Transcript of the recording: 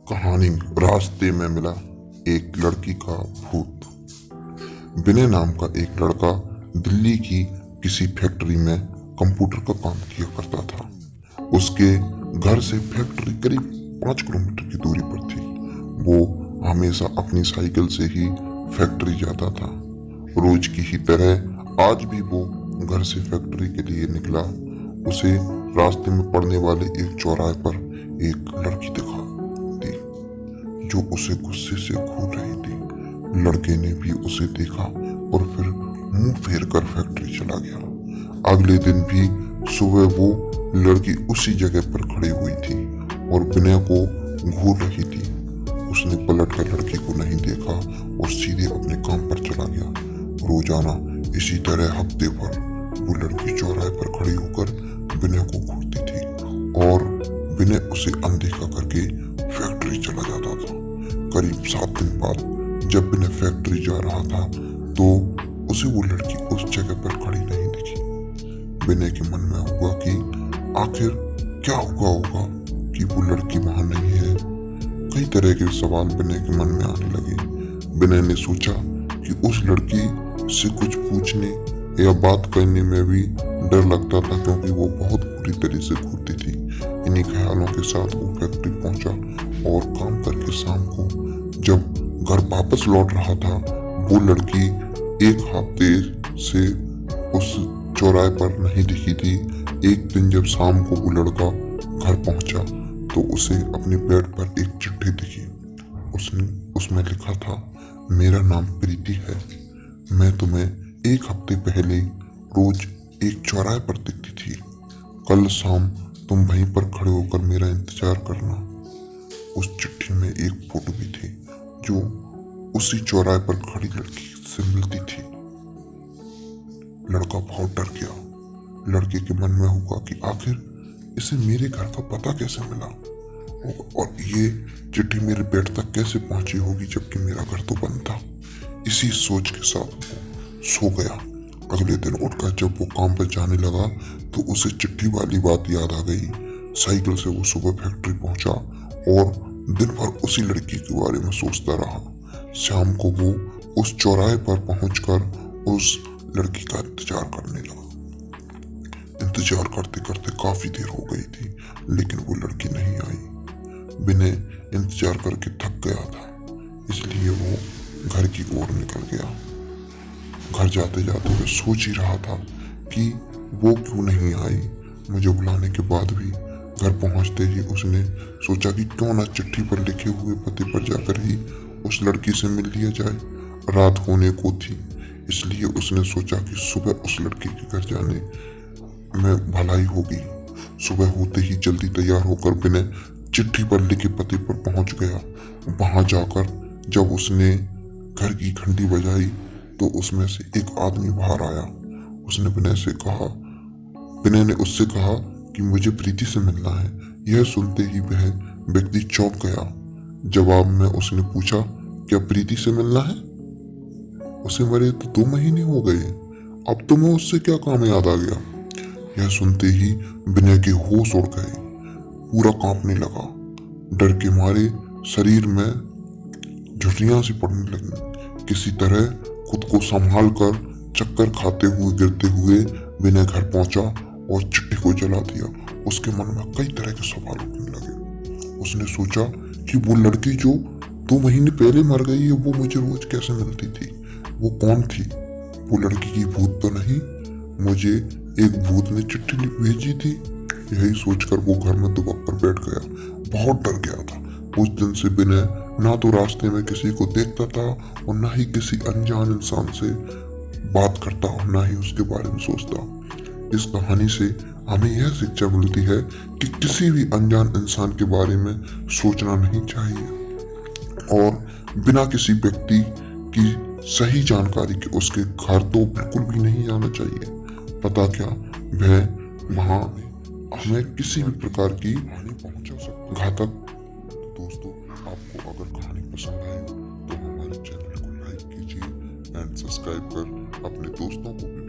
कहानी। रास्ते में मिला एक लड़की का भूत। विनय नाम का एक लड़का दिल्ली की किसी फैक्ट्री में कंप्यूटर का काम किया करता था। उसके घर से फैक्ट्री करीब 5 किलोमीटर की दूरी पर थी। वो हमेशा अपनी साइकिल से ही फैक्ट्री जाता था। रोज की ही तरह आज भी वो घर से फैक्ट्री के लिए निकला। उसे रास्ते में पड़ने वाले एक चौराहे पर एक लड़की दिखा दी जो उसे गुस्से से घूर रही थी। लड़के ने भी उसे देखा और फिर मुंह फेर कर फैक्ट्री चला गया। अगले दिन भी सुबह वो लड़की उसी जगह पर खड़ी हुई थी और विनय को घूर रही थी। उसने पलट कर लड़की को नहीं देखा और सीधे अपने काम पर चला गया। रोजाना इसी तरह हफ्ते भर वो लड़की चौराहे पर खड़ी होकर विनय को घूरती थी और विनय उसे अनदेखा करके फैक्ट्री चला जाता था। करीब 7 दिन बाद जब विनय फैक्ट्री जा रहा था तो उसे वो लड़की उस जगह पर खड़ी नहीं दिखी। विनय के मन में हुआ कि आखिर क्या हुआ होगा कि वो लड़की वहां नहीं है। कई तरह के सवाल विनय के मन में आने लगे। विनय ने सोचा कि उस लड़की से कुछ पूछने या बात करने में भी डर लगता था क्योंकि वो बहुत बुरी तरह से घूरती थी। इन्हीं ख्यालों के साथ वो फैक्ट्री पहुंचा और काम करके शाम को जब घर वापस लौट रहा था वो लड़की एक हफ्ते से उस चौराहे पर नहीं दिखी थी। एक दिन जब शाम को वो लड़का घर पहुंचा तो उसे अपने बेड पर एक चिट्ठी दिखी। उसमें लिखा था, मेरा नाम प्रीति है। मैं तुम्हें एक हफ्ते पहले रोज एक चौराहे पर दिखती थी। कल शाम तुम वहीं पर खड़े होकर मेरा इंतजार करना। उस चिट्ठी में एक फोटो भी थी जो उसी चौराहे पर खड़ी लड़की से मिलती थी। लड़का बहुत डर गया। लड़के के मन में हुआ कि आखिर इसे मेरे घर का पता कैसे मिला और ये चिट्ठी मेरे बेड तक कैसे पहुंची होगी जबकि मेरा घर तो बंद था। इसी सोच के साथ वो सो गया। अगले दिन उठकर जब वो काम पर जाने लगा तो उसे चिट्ठी वाली बात याद आ गई। साइकिल से वो सुबह फैक्ट्री पहुंचा और दिन भर उसी लड़की के बारे में सोचता रहा। शाम को वो उस चौराहे पर पहुंचकर उस लड़की का इंतजार करने लगा। इंतजार करते करते काफी देर हो गई थी लेकिन वो लड़की नहीं आई। विनय इंतजार करके थक गया था इसलिए वो घर की ओर निकल गया। घर जाते जाते वह सोच ही रहा था कि वो क्यों नहीं आई। मुझे बुलाने के बाद भी घर पहुंचते ही उसने सोचा कि क्यों ना चिट्ठी पर लिखे हुए पते पर जाकर ही उस लड़की से मिल लिया जाए। रात होने को थी इसलिए उसने सोचा कि सुबह उस लड़की के घर जाने में भलाई होगी। सुबह होते ही जल्दी तैयार होकर विनय चिट्ठी पर लिखे पते पर पहुंच गया। वहां जाकर जब उसने घर की घंटी बजाई तो उसमें से एक आदमी बाहर आया। उसने विनय ने उससे कहा कि मुझे प्रीति से मिलना है। यह सुनते ही वह व्यक्ति चौंक गया। जवाब में उसने पूछा, क्या प्रीति से मिलना है? उसे मरे तो 2 महीने हो गए, अब तुम्हें उससे क्या काम याद आ गया? यह सुनते ही विनय के होश उड़ गए। पूरा कांपने लगा। डर के मारे शरीर में झुर्रियां सी पड़ने लगी। किसी तरह खुद को संभाल कर चक्कर खाते हुए गिरते हुए विनय घर पहुंचा और चिट्ठी को जला दिया। उसके मन में कई तरह के सवाल उठने लगे। उसने सोचा कि वो लड़की जो 2 महीने पहले मर गई है वो मुझे रोज कैसे मिलती थी? वो कौन थी? वो लड़की की भूत तो नहीं? मुझे एक भूत ने चिट्ठी भेजी थी। यही सोचकर वो घर में दुबक कर बैठ गया। बहुत डर गया था। उस दिन से विनय ना तो रास्ते में किसी को देखता था और ना ही किसी अनजान इंसान से बात करता और ना ही उसके बारे में सोचता। इस कहानी से हमें यह शिक्षा मिलती है कि किसी भी अनजान इंसान के बारे में सोचना नहीं चाहिए और बिना किसी व्यक्ति की सही जानकारी के उसके घर तो बिल्कुल भी नहीं जाना चाहिए। पता क्या वह वहां हमें किसी भी प्रकार की हानि पहुंचा सकता है। घातक। दोस्तों, आपको अगर कहानी पसंद आई तो हमारे चैनल को लाइक कीजिए एंड सब्सक्राइब कर अपने दोस्तों को भी